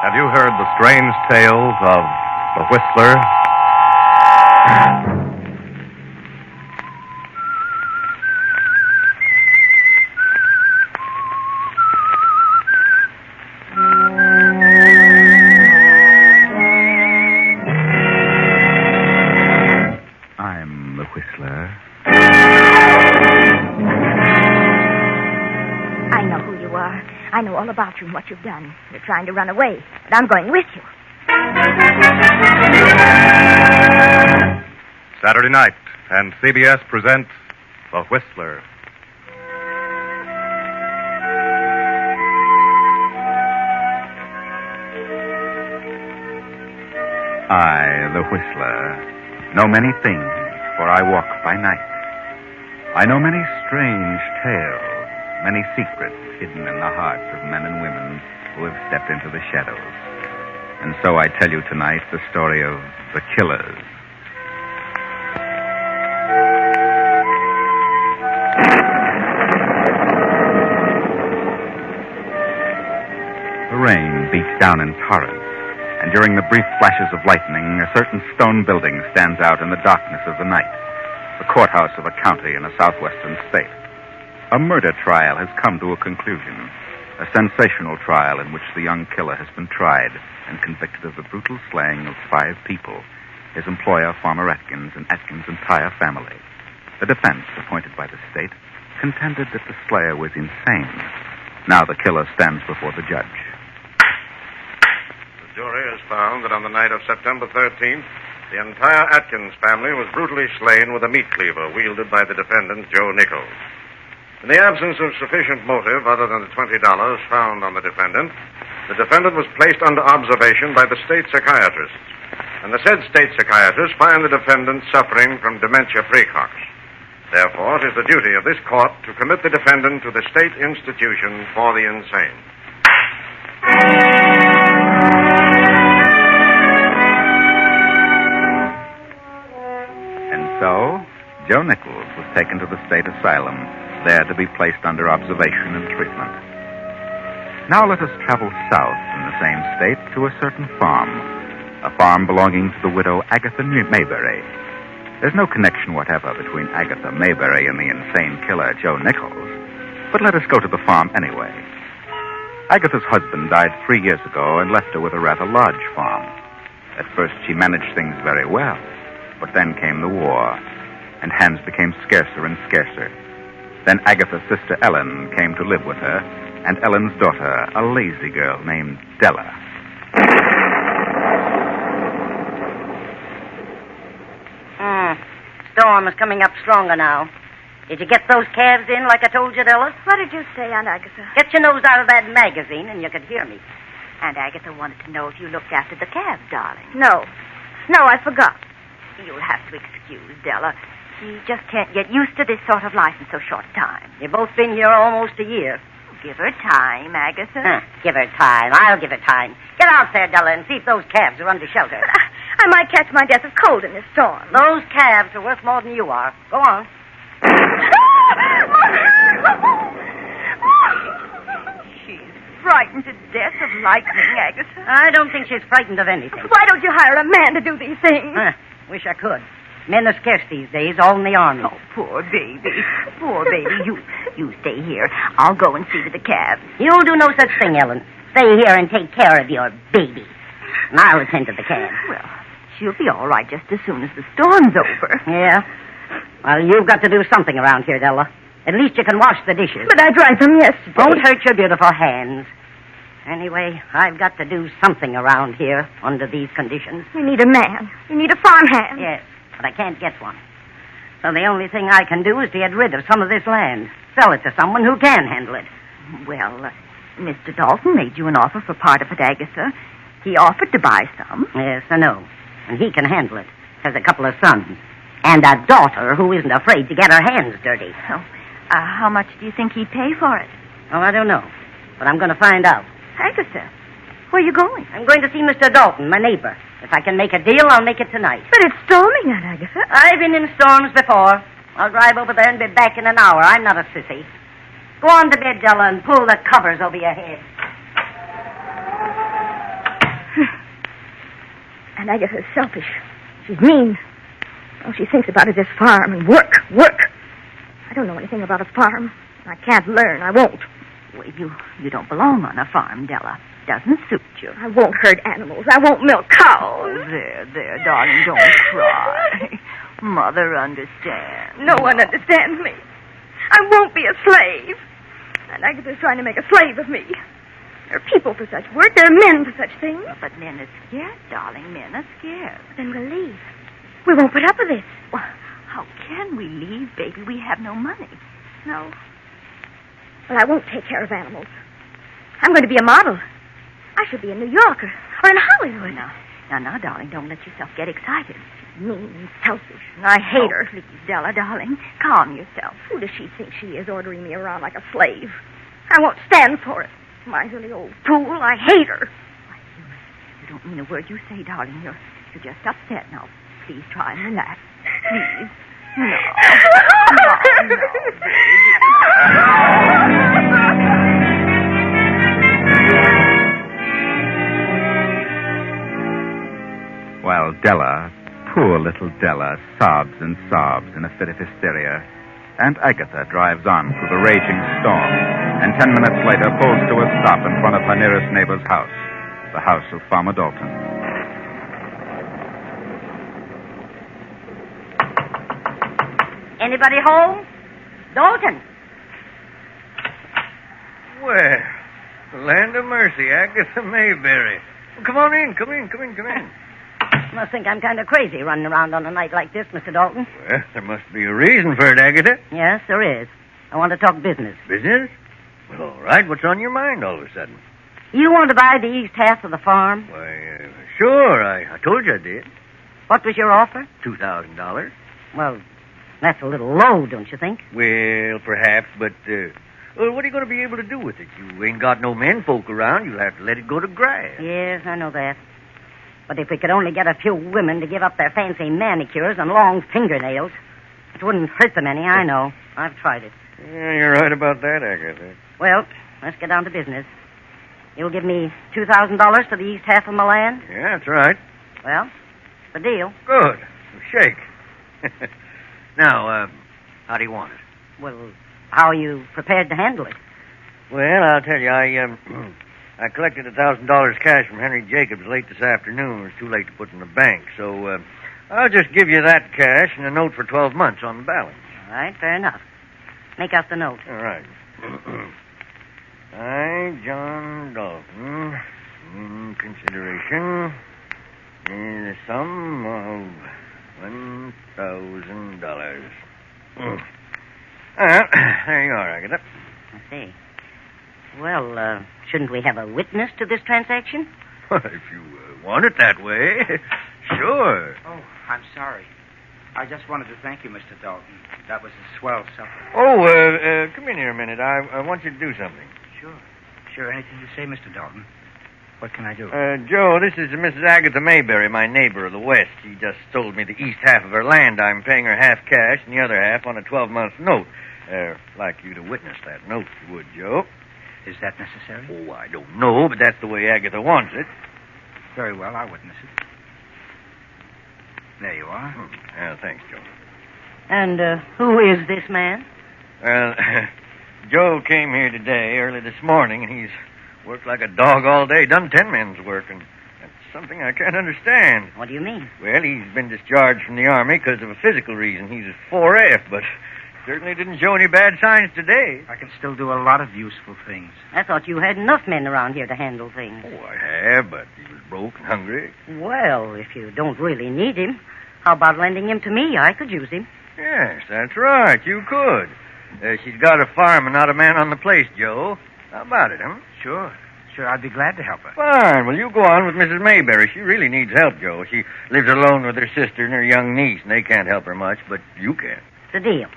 Have you heard the strange tales of the Whistler? I'm the Whistler. I know who you are. I know all about you and what you've done. You're trying to run away, but I'm going with you. Saturday night, and CBS presents The Whistler. I, the Whistler, know many things, for I walk by night. I know many strange tales, many secrets hidden in the hearts of men and women who have stepped into the shadows. And so I tell you tonight the story of the killers. The rain beats down in torrents, and during the brief flashes of lightning, a certain stone building stands out in the darkness of the night, the courthouse of a county in a southwestern state. A murder trial has come to a conclusion, a sensational trial in which the young killer has been tried and convicted of the brutal slaying of 5 people, his employer, Farmer Atkins, and Atkins' entire family. The defense, appointed by the state, contended that the slayer was insane. Now the killer stands before the judge. The jury has found that on the night of September 13th, the entire Atkins family was brutally slain with a meat cleaver wielded by the defendant, Joe Nichols. In the absence of sufficient motive other than the $20 found on the defendant was placed under observation by the state psychiatrist. And the said state psychiatrist find the defendant suffering from dementia praecox. Therefore, it is the duty of this court to commit the defendant to the state institution for the insane. And so, Joe Nichols was taken to the state asylum, there to be placed under observation and treatment. Now let us travel south in the same state to a certain farm, a farm belonging to the widow Agatha Mayberry. There's no connection whatever between Agatha Mayberry and the insane killer Joe Nichols, but let us go to the farm anyway. Agatha's husband died 3 years ago and left her with a rather large farm. At first she managed things very well, but then came the war, and hands became scarcer and scarcer. Then Agatha's sister Ellen came to live with her, and Ellen's daughter, a lazy girl named Della. Storm is coming up stronger now. Did you get those calves in like I told you, Della? What did you say, Aunt Agatha? Get your nose out of that magazine and you could hear me. Aunt Agatha wanted to know if you looked after the calves, darling. No, I forgot. You'll have to excuse Della. She just can't get used to this sort of life in so short a time. You've both been here almost a year. Give her time, Agatha. Give her time. I'll give her time. Get out there, Della, and see if those calves are under shelter. But I might catch my death of cold in this storm. Those calves are worth more than you are. Go on. She's frightened to death of lightning, Agatha. I don't think she's frightened of anything. Why don't you hire a man to do these things? Wish I could. Men are scarce these days, all in the army. Oh, poor baby. Poor baby. You stay here. I'll go and see to the calves. You'll do no such thing, Ellen. Stay here and take care of your baby. And I'll attend to the calves. Well, she'll be all right just as soon as the storm's over. Yeah? Well, you've got to do something around here, Della. At least you can wash the dishes. But I dried them yesterday. Won't hurt your beautiful hands. Anyway, I've got to do something around here under these conditions. You need a man. You need a farmhand. Yes, but I can't get one. So the only thing I can do is to get rid of some of this land. Sell it to someone who can handle it. Well, Mr. Dalton made you an offer for part of it, Agatha. He offered to buy some. Yes, I know. And he can handle it. Has a couple of sons. And a daughter who isn't afraid to get her hands dirty. Oh, how much do you think he'd pay for it? Oh, I don't know. But I'm going to find out. Agatha, where are you going? I'm going to see Mr. Dalton, my neighbor. If I can make a deal, I'll make it tonight. But it's storming, Aunt Agatha. I've been in storms before. I'll drive over there and be back in an hour. I'm not a sissy. Go on to bed, Della, and pull the covers over your head. And Agatha's selfish. She's mean. All she thinks about is this farm and work. I don't know anything about a farm. I can't learn. I won't. Well, you don't belong on a farm, Della. Doesn't suit you. I won't hurt animals. I won't milk cows. Oh, there, darling, don't cry. Mother understands. No one understands me. I won't be a slave. And Agatha's trying to make a slave of me. There are people for such work. There are men for such things. But men are scared, darling. Men are scared. Then we'll leave. We won't put up with this. Well, how can we leave, baby? We have no money. No. Well, I won't take care of animals. I'm going to be a model. I should be in New York or in Hollywood. Now, darling, don't let yourself get excited. She's mean and selfish, and I hate her. Please, Della, darling, calm yourself. Who does she think she is, ordering me around like a slave? I won't stand for it. Miserly old fool. I hate her. You don't mean a word you say, darling. You're just upset now. Please try and relax. Please. No, baby. While Della, poor little Della, sobs and sobs in a fit of hysteria, and Agatha drives on through the raging storm, and 10 minutes later pulls to a stop in front of her nearest neighbor's house, the house of Farmer Dalton. Anybody home? Dalton. Well, land of mercy, Agatha Mayberry. Well, come on in, come in. You must think I'm kind of crazy running around on a night like this, Mr. Dalton. Well, there must be a reason for it, Agatha. Yes, there is. I want to talk business. Business? Well, all right. What's on your mind all of a sudden? You want to buy the east half of the farm? Why, sure. I told you I did. What was your offer? $2,000. Well, that's a little low, don't you think? Well, perhaps, but, well, what are you going to be able to do with it? You ain't got no men folk around. You'll have to let it go to grass. Yes, I know that. But if we could only get a few women to give up their fancy manicures and long fingernails, it wouldn't hurt them any, I know. I've tried it. Yeah, you're right about that, Agatha. Well, let's get down to business. You'll give me $2,000 for the east half of my land? Yeah, that's right. Well, the deal. Good. Shake. Now, how do you want it? Well, how are you prepared to handle it? Well, I'll tell you, I collected $1,000 cash from Henry Jacobs late this afternoon. It was too late to put in the bank, so I'll just give you that cash and a note for 12 months on the balance. All right, fair enough. Make out the note. All right. I, John Dalton, in consideration, the sum of $1,000. There you are, Agatha. I see. Well, shouldn't we have a witness to this transaction? If you want it that way, sure. Oh, I'm sorry. I just wanted to thank you, Mr. Dalton. That was a swell supper. Oh, come in here a minute. I want you to do something. Sure, anything you say, Mr. Dalton. What can I do? Joe, this is Mrs. Agatha Mayberry, my neighbor of the West. She just sold me the east half of her land. I'm paying her half cash and the other half on a 12-month note. Like you to witness that note, you would, Joe. Is that necessary? Oh, I don't know, but that's the way Agatha wants it. Very well, I'll witness it. There you are. Yeah, thanks, Joe. And who is this man? Well, Joe came here today, early this morning, and he's worked like a dog all day, done 10 men's work, and that's something I can't understand. What do you mean? Well, he's been discharged from the Army because of a physical reason. He's a 4F, but certainly didn't show any bad signs today. I can still do a lot of useful things. I thought you had enough men around here to handle things. Oh, I have, but he was broke and hungry. Well, if you don't really need him, how about lending him to me? I could use him. Yes, that's right. You could. She's got a farm and not a man on the place, Joe. How about it, huh? Sure, I'd be glad to help her. Fine. Well, you go on with Mrs. Mayberry. She really needs help, Joe. She lives alone with her sister and her young niece, and they can't help her much, but you can. It's a deal.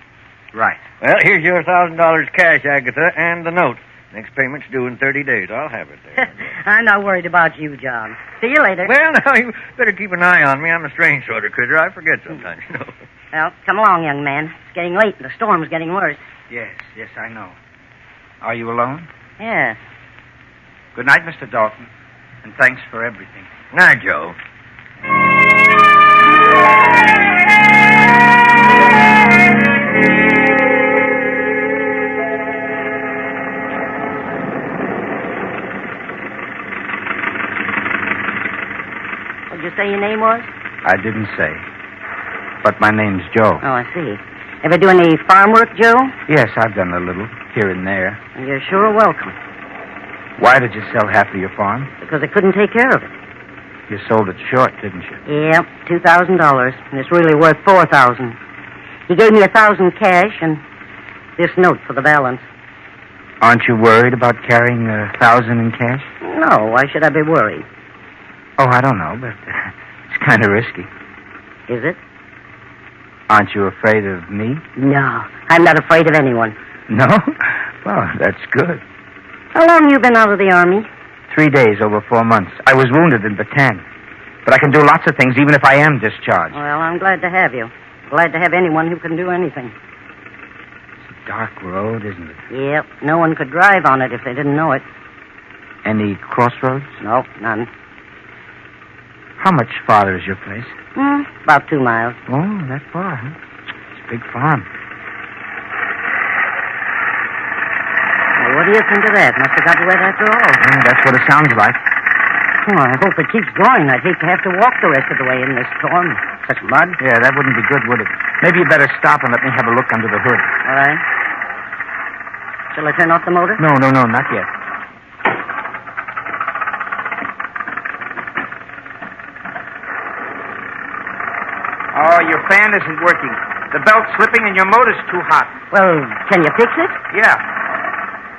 Right. Well, here's your $1,000 cash, Agatha, and the note. Next payment's due in 30 days. I'll have it there. I'm not worried about you, John. See you later. Well, now, you better keep an eye on me. I'm a strange sort of critter. I forget sometimes, you know. Well, come along, young man. It's getting late and the storm's getting worse. Yes, I know. Are you alone? Yes. Good night, Mr. Dalton. And thanks for everything. Now, Joe. What'd you say your name was? I didn't say. But my name's Joe. Oh, I see. Ever do any farm work, Joe? Yes, I've done a little here and there. You're sure welcome. Why did you sell half of your farm? Because I couldn't take care of it. You sold it short, didn't you? Yep, $2,000. And it's really worth $4,000. He gave me $1,000 cash and this note for the balance. Aren't you worried about carrying $1,000 in cash? No, why should I be worried? Oh, I don't know, but it's kind of risky. Is it? Aren't you afraid of me? No, I'm not afraid of anyone. No? Well, that's good. How long you been out of the Army? 3 days, over 4 months. I was wounded in Bataan. But I can do lots of things, even if I am discharged. Well, I'm glad to have you. Glad to have anyone who can do anything. It's a dark road, isn't it? Yep, no one could drive on it if they didn't know it. Any crossroads? No, none. How much farther is your place? About 2 miles. Oh, that far, huh? It's a big farm. Well, what do you think of that? Must have got wet after all. Yeah, that's what it sounds like. Oh, I hope it keeps going. I'd hate to have to walk the rest of the way in this storm. Such mud. Yeah, that wouldn't be good, would it? Maybe you better stop and let me have a look under the hood. All right. Shall I turn off the motor? No, not yet. Oh, your fan isn't working. The belt's slipping and your motor's too hot. Well, can you fix it? Yeah.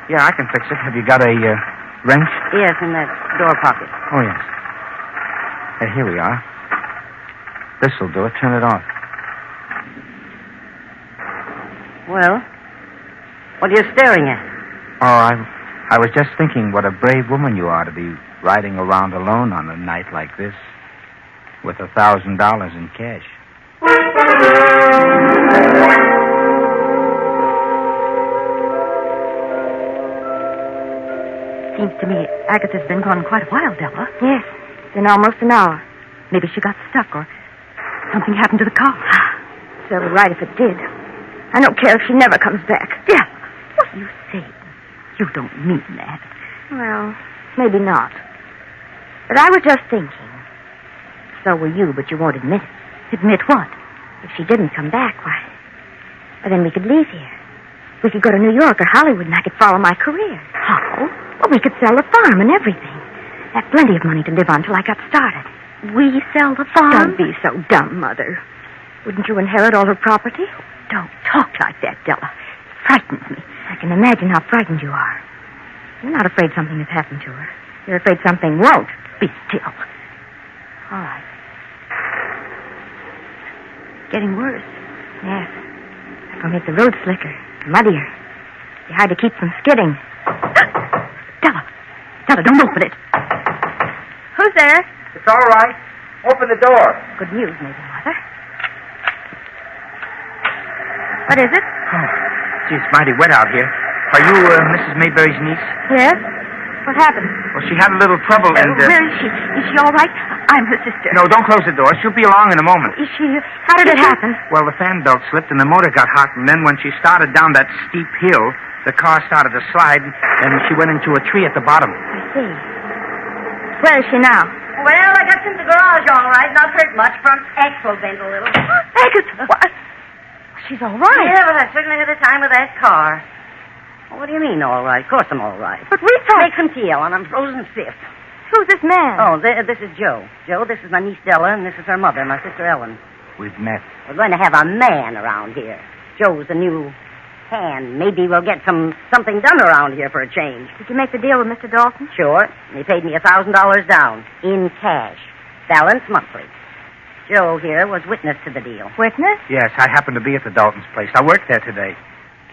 Yeah, I can fix it. Have you got a wrench? Yes, in that door pocket. Oh, yes. Here we are. This'll do it. Turn it off. Well, what are you staring at? Oh, I was just thinking what a brave woman you are to be riding around alone on a night like this with $1,000 in cash. Seems to me Agatha's been gone quite a while, Della. Yes, been almost an hour. Maybe she got stuck or something happened to the car. Serve her right if it did. I don't care if she never comes back. Della, what are you saying? You don't mean that. Well, maybe not. But I was just thinking. So were you, but you won't admit it. Admit what? If she didn't come back, why, then we could leave here. We could go to New York or Hollywood and I could follow my career. How? Well, we could sell the farm and everything. Have plenty of money to live on till I got started. We sell the farm? Don't be so dumb, Mother. Wouldn't you inherit all her property? Don't talk like that, Della. It frightens me. I can imagine how frightened you are. You're not afraid something has happened to her. You're afraid something won't. Be still. All right. Getting worse. Yes. That'll make the road slicker, muddier. Be hard to keep from skidding. Della, don't open it. Who's there? It's all right. Open the door. Good news, maybe, Mother. What is it? Oh, gee, it's mighty wet out here. Are you Mrs. Mayberry's niece? Yes? What happened? Well, she had a little trouble and... Where is she? Is she all right? I'm her sister. No, don't close the door. She'll be along in a moment. Is she... How did it happen? Well, the fan belt slipped and the motor got hot, and then when she started down that steep hill, the car started to slide, and she went into a tree at the bottom. I see. Where is she now? Well, I got in the garage all right. Not hurt much. Front axle bent a little. Agatha! What? She's all right. Yeah, well, I certainly had the time with that car. Well, what do you mean, all right? Of course I'm all right. But we thought... Make some tea, Ellen. I'm frozen stiff. Who's this man? Oh, this is Joe. Joe, this is my niece Della, and this is her mother, my sister Ellen. We've met. We're going to have a man around here. Joe's the new hand. Maybe we'll get something done around here for a change. Did you make the deal with Mr. Dalton? Sure. And he paid me $1,000 down, in cash. Balance monthly. Joe here was witness to the deal. Witness? Yes, I happened to be at the Dalton's place. I worked there today.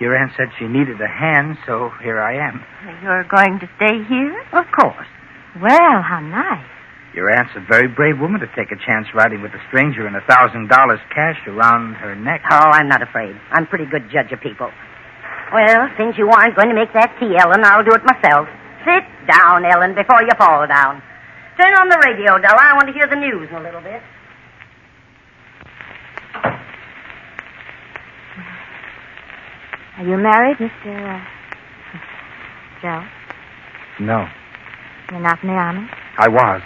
Your aunt said she needed a hand, so here I am. You're going to stay here? Of course. Well, how nice. Your aunt's a very brave woman to take a chance riding with a stranger and $1,000 cash around her neck. Oh, I'm not afraid. I'm a pretty good judge of people. Well, since you aren't going to make that tea, Ellen, I'll do it myself. Sit down, Ellen, before you fall down. Turn on the radio, Della. I want to hear the news in a little bit. Are you married, Mr. Joe? No, You're not in the army? I was.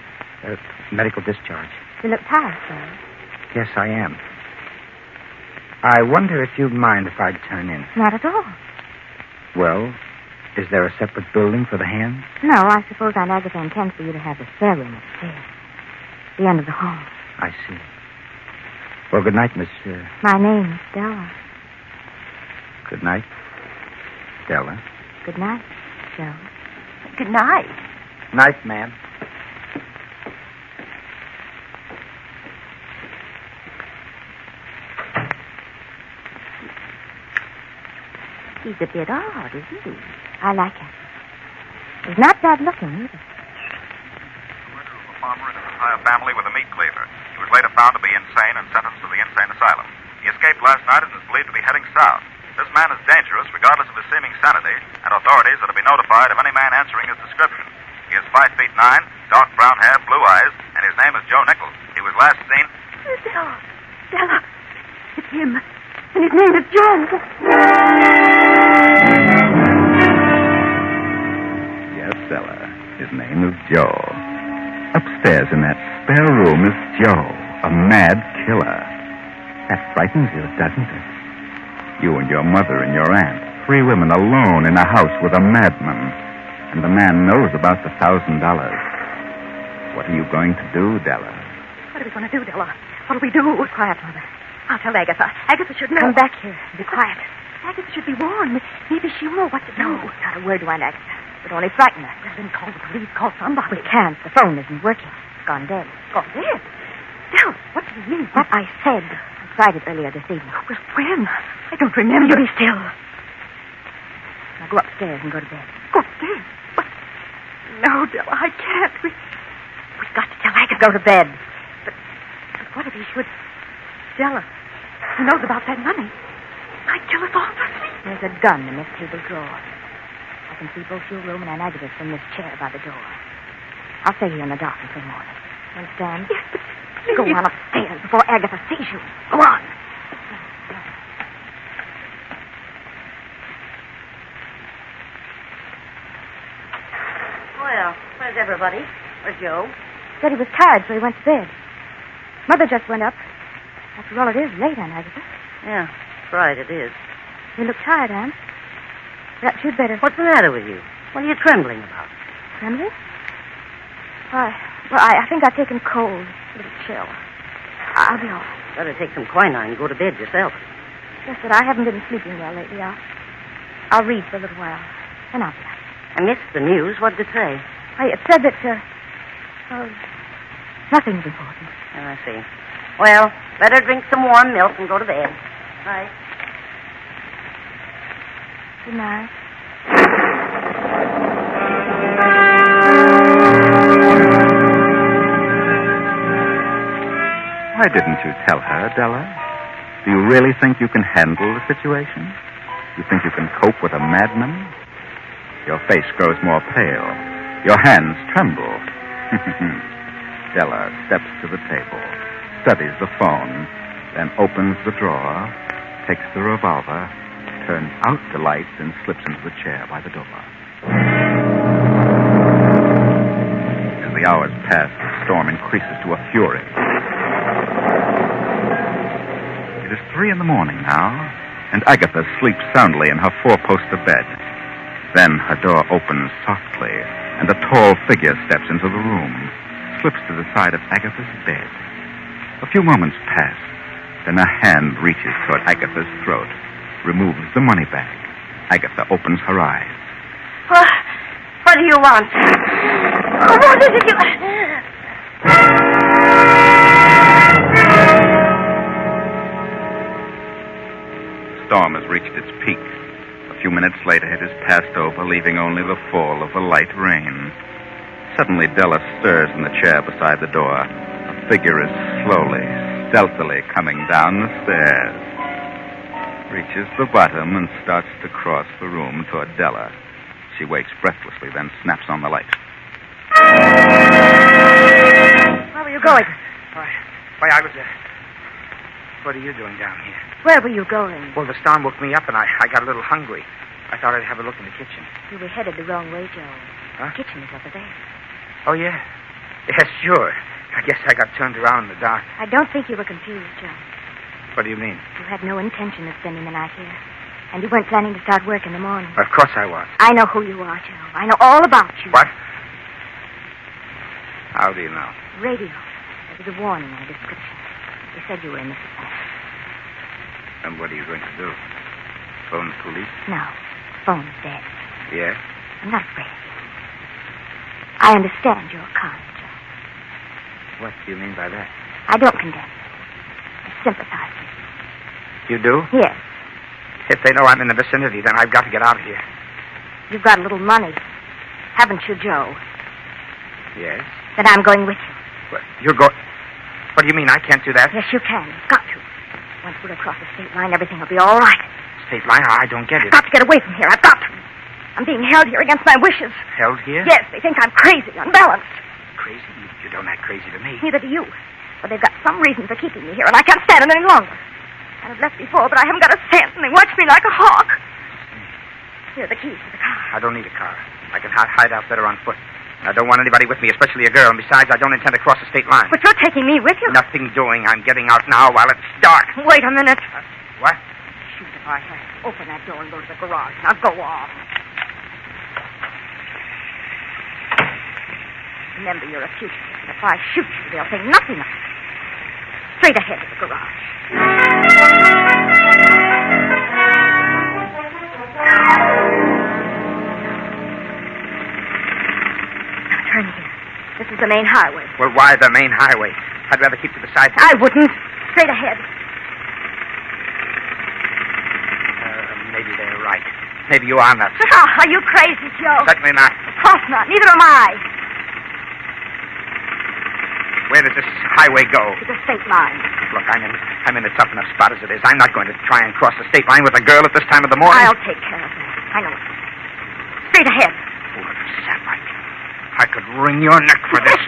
Medical discharge. You look tired, Joe. Yes, I am. I wonder if you'd mind if I'd turn in. Not at all. Well, is there a separate building for the hands? No, I suppose Aunt Agatha intends for you to have the spare room upstairs. The end of the hall. I see. Well, good night, Miss... My name is Della. Good night, Della. Good night, Joe. Good night. Night, ma'am. He's a bit odd, isn't he? I like him. He's not bad looking either. Murder of a farmer and his entire family with a meat cleaver. He was later found to be insane and sentenced to the insane asylum. He escaped last night and is believed to be heading south. This man is dangerous, regardless of his seeming sanity, and authorities are to be notified of any man answering his description. He is 5'9", dark brown hair, blue eyes, and his name is Joe Nichols. He was last seen... Della. It's him. And his name is Joe. Yes, Della. His name is Joe. Upstairs in that spare room is Joe, a mad killer. That frightens you, doesn't it? You and your mother and your aunt, 3 women alone in a house with a madman. And the man knows about the $1,000. What are you going to do, Della? What are we going to do, Della? What'll we do? Quiet, Mother. I'll tell Agatha. Agatha should know. Come back here. Be quiet. Agatha should be warned. Maybe she'll know what to do. No, not a word to Aunt Agatha. It would only frighten her. Well, then call the police. Call somebody. We can't. The phone isn't working. It's gone dead. Gone dead? Della, what do you mean? What I said. I tried it earlier this evening. Well, when? I don't remember. You be still. Now go upstairs and go to bed. Go upstairs? What? No, Della, I can't. We've got to tell Agatha. Go to bed. But what if he should... Della, he knows about that money. I'd kill us all for sleep. There's a gun in this table drawer. I can see both your room and Aunt Agatha's from this chair by the door. I'll stay here in the dark until morning. Understand? Yes, but Go on upstairs before Agatha sees you. Go on. Well, where's everybody? Where's Joe? Said he was tired, so he went to bed. Mother just went up. After all, it is late, Aunt Agatha. Yeah, that's right, it is. You look tired, Aunt. Perhaps you'd better... What's the matter with you? What are you trembling about? Trembling? I think I've taken cold. A little chill. I'll be all right. Better take some quinine and go to bed yourself. Just that I haven't been sleeping well lately. I'll read for a little while. Then I'll be out. I missed the news. What did it say? It said that, nothing's important. Oh, I see. Well, better drink some warm milk and go to bed. Right. Good night. Why didn't you tell her, Della? Do you really think you can handle the situation? You think you can cope with a madman? Your face grows more pale. Your hands tremble. Della steps to the table, studies the phone, then opens the drawer, takes the revolver, turns out the lights, and slips into the chair by the door. As the hours pass, the storm increases to a fury. It is 3 a.m. now, and Agatha sleeps soundly in her 4-poster bed. Then her door opens softly, and a tall figure steps into the room, slips to the side of Agatha's bed. A few moments pass, then a hand reaches toward Agatha's throat, removes the money bag. Agatha opens her eyes. What do you want? What is it you... Storm has reached its peak. A few minutes later, it has passed over, leaving only the fall of a light rain. Suddenly, Della stirs in the chair beside the door. A figure is slowly, stealthily coming down the stairs. Reaches the bottom and starts to cross the room toward Della. She waits breathlessly, then snaps on the light. going? Why, I was, what are you doing down here? Where were you going? Well, the storm woke me up, and I got a little hungry. I thought I'd have a look in the kitchen. You were headed the wrong way, Joe. Huh? The kitchen is over there. Oh, yeah? Yes, sure. I guess I got turned around in the dark. I don't think you were confused, Joe. What do you mean? You had no intention of spending the night here. And you weren't planning to start work in the morning. Of course I was. I know who you are, Joe. I know all about you. What? How do you know? Radio. There was a warning in the description. They said you were in the suspense. And what are you going to do? Phone the police? No. The phone is dead. Yes? I'm not afraid of you. I understand you're kind, Joe. What do you mean by that? I don't condemn you. I sympathize with you. You do? Yes. If they know I'm in the vicinity, then I've got to get out of here. You've got a little money. Haven't you, Joe? Yes? Then I'm going with you. What, you're going... What do you mean? I can't do that? Yes, you can. You've got to. Once we're across the state line, everything will be all right. State line? I don't get it. I've got to get away from here. I've got to. I'm being held here against my wishes. Held here? Yes, they think I'm crazy, unbalanced. Crazy? You don't act crazy to me. Neither do you. But they've got some reason for keeping me here, and I can't stand it any longer. I've left before, but I haven't got a cent, and they watch me like a hawk. Here are the keys to the car. I don't need a car. I can hide out better on foot. I don't want anybody with me, especially a girl. And besides, I don't intend to cross the state line. But you're taking me with you. Nothing doing. I'm getting out now while it's dark. Wait a minute. What? Shoot if I have to. Open that door and go to the garage. Now go on. Remember, you're a fugitive. And if I shoot you, they'll think nothing of it. Straight ahead to the garage. Now turn here. This is the main highway. Well, why the main highway? I'd rather keep to the side. I wouldn't. Straight ahead. Maybe they're right. Maybe you are nuts. Oh, are you crazy, Joe? Certainly not. Of course not. Neither am I. Where does this highway go? To the state line. Look, I'm in a tough enough spot as it is. I'm not going to try and cross the state line with a girl at this time of the morning. I'll take care of that. I know it. Straight ahead. Oh, Sam, I could wring your neck for this.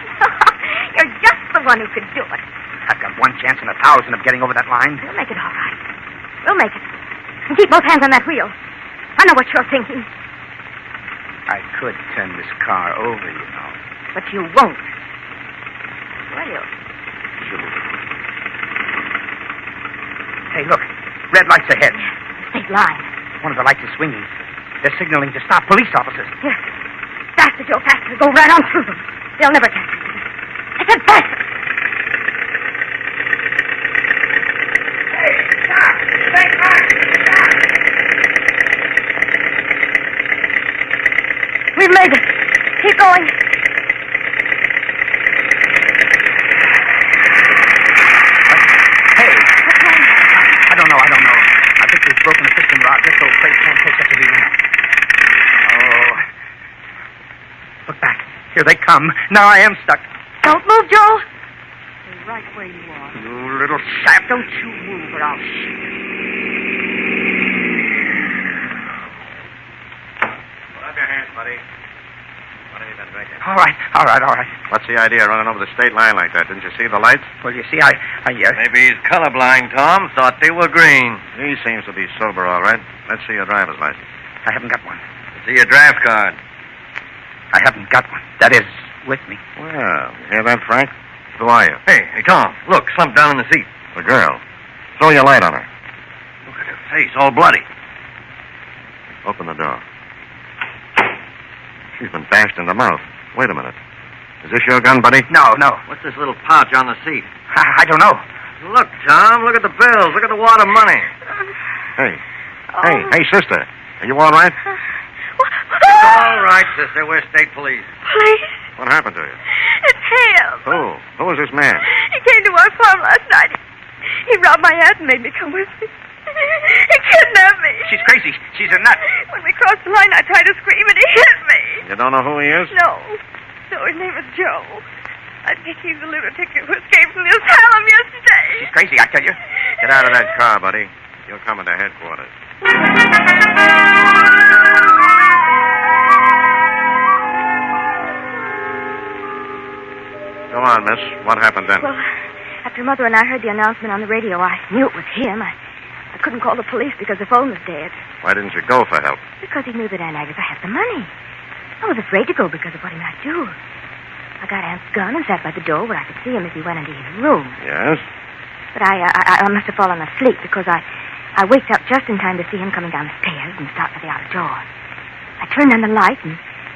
You're just the one who could do it. I've got one chance in 1,000 of getting over that line. We'll make it all right. We'll make it. And keep both hands on that wheel. I know what you're thinking. I could turn this car over, you know. But you won't. Will you? Sure. Hey, look. Red lights ahead. State line. One of the lights is swinging. They're signaling to stop. Police officers. Here. Faster, Joe, faster. Go right on through them. They'll never catch you. I said faster. Hey, stop! Stay back! We've made it. Keep going. Hey! I don't know. I think we've broken the system rod just so freight can't take us to the end. Oh. Look back. Here they come. Now I am stuck. Don't move, Joel. Stay right where you are. You little sap. Don't you move or I'll shoot. Put up your hands, buddy. What have you been drinking? All right. What's the idea of running over the state line like that? Didn't you see the lights? Well, you see, I Maybe he's colorblind, Tom. Thought they were green. He seems to be sober, all right. Let's see your driver's license. I haven't got one. See your draft card. I haven't got one. That is, with me. Well, you hear that, Frank? Who are you? Hey, Tom. Look, slumped down in the seat. The girl. Throw your light on her. Look at her face, all bloody. Open the door. She's been bashed in the mouth. Wait a minute. Is this your gun, buddy? No. What's this little pouch on the seat? I don't know. Look, Tom. Look at the bills. Look at the wad of money. Hey, sister. Are you all right? All right, sister. We're state police. Please. What happened to you? It's him. Who was this man? He came to our farm last night. He robbed my aunt and made me come with him. He kidnapped me. She's crazy. She's a nut. When we crossed the line, I tried to scream and he hit me. You don't know who he is? No, his name is Joe. I think he's the lunatic who escaped from the asylum yesterday. She's crazy, I tell you. Get out of that car, buddy. You'll come into headquarters. Go on, miss. What happened then? Well, after Mother and I heard the announcement on the radio, I knew it was him. I couldn't call the police because the phone was dead. Why didn't you go for help? Because he knew that Aunt Agatha had the money. I was afraid to go because of what he might do. I got Aunt's gun and sat by the door where I could see him as he went into his room. Yes? But I must have fallen asleep because I waked up just in time to see him coming down the stairs and start for the outer door. I turned on the light, and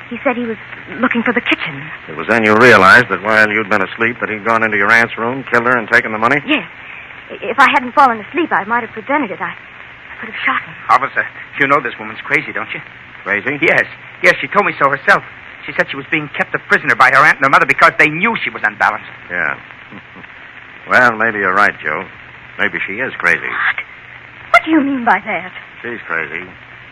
he said he was looking for the kitchen. It was then you realized that while you'd been asleep that he'd gone into your aunt's room, killed her, and taken the money? Yes. If I hadn't fallen asleep, I might have prevented it. I could have shot him. Officer, you know this woman's crazy, don't you? Crazy? Yes, she told me so herself. She said she was being kept a prisoner by her aunt and her mother because they knew she was unbalanced. Yeah. Well, maybe you're right, Joe. Maybe she is crazy. What? What do you mean by that? She's crazy.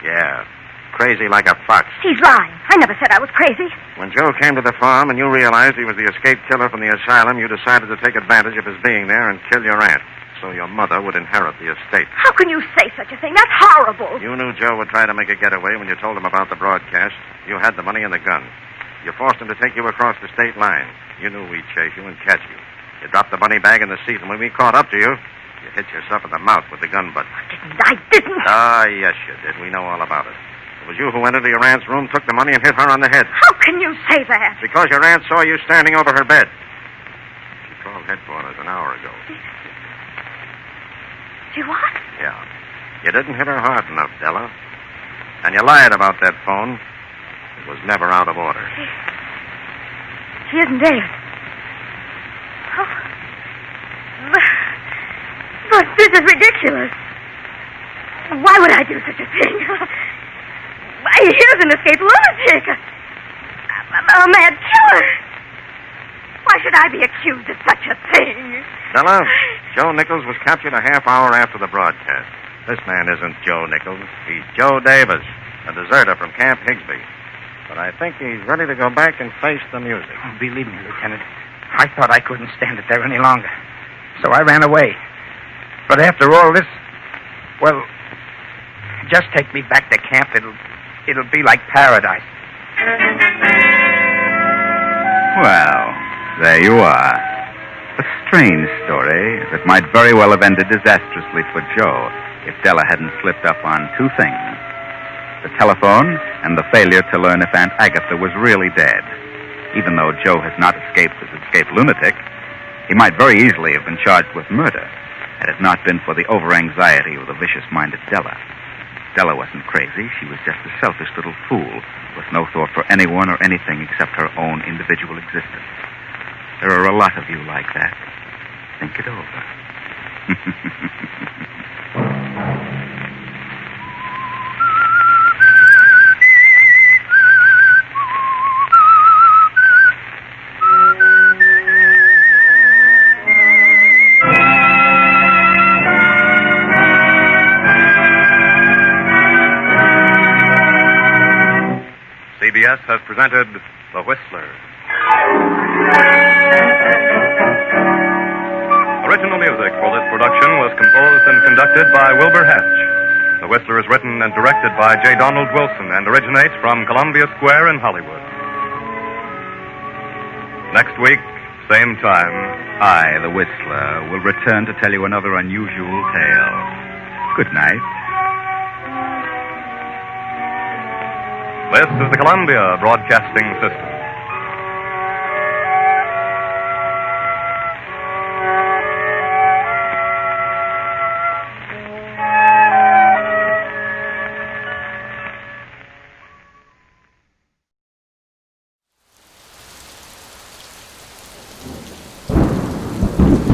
Yeah. Crazy like a fox. He's lying. I never said I was crazy. When Joe came to the farm and you realized he was the escaped killer from the asylum, you decided to take advantage of his being there and kill your aunt so your mother would inherit the estate. How can you say such a thing? That's horrible. You knew Joe would try to make a getaway when you told him about the broadcast. You had the money and the gun. You forced him to take you across the state line. You knew we'd chase you and catch you. You dropped the money bag in the seat, and when we caught up to you, you hit yourself in the mouth with the gun butt. I didn't. Ah, yes, you did. We know all about it. It was you who went into your aunt's room, took the money, and hit her on the head. How can you say that? Because your aunt saw you standing over her bed. She called headquarters an hour ago. She what? Yeah. You didn't hit her hard enough, Della. And you lied about that phone. It was never out of order. She isn't dead. Oh. But this is ridiculous. Why would I do such a thing? Here's an escaped lunatic. A mad killer. Why should I be accused of such a thing? Della, Joe Nichols was captured a half hour after the broadcast. This man isn't Joe Nichols. He's Joe Davis, a deserter from Camp Higsby. But I think he's ready to go back and face the music. Oh, believe me, Lieutenant, I thought I couldn't stand it there any longer. So I ran away. But after all this, well, just take me back to camp. It'll be like paradise. Well, there you are. A strange story that might very well have ended disastrously for Joe if Della hadn't slipped up on two things: the telephone and the failure to learn if Aunt Agatha was really dead. Even though Joe has not escaped as an escaped lunatic, he might very easily have been charged with murder had it not been for the over-anxiety of the vicious-minded Della. Della wasn't crazy. She was just a selfish little fool with no thought for anyone or anything except her own individual existence. There are a lot of you like that. Think it over. CBS has presented The Whistler. Original music for this production was composed and conducted by Wilbur Hatch. The Whistler is written and directed by J. Donald Wilson and originates from Columbia Square in Hollywood. Next week, same time, I, the Whistler, will return to tell you another unusual tale. Good night. this is the Columbia Broadcasting System.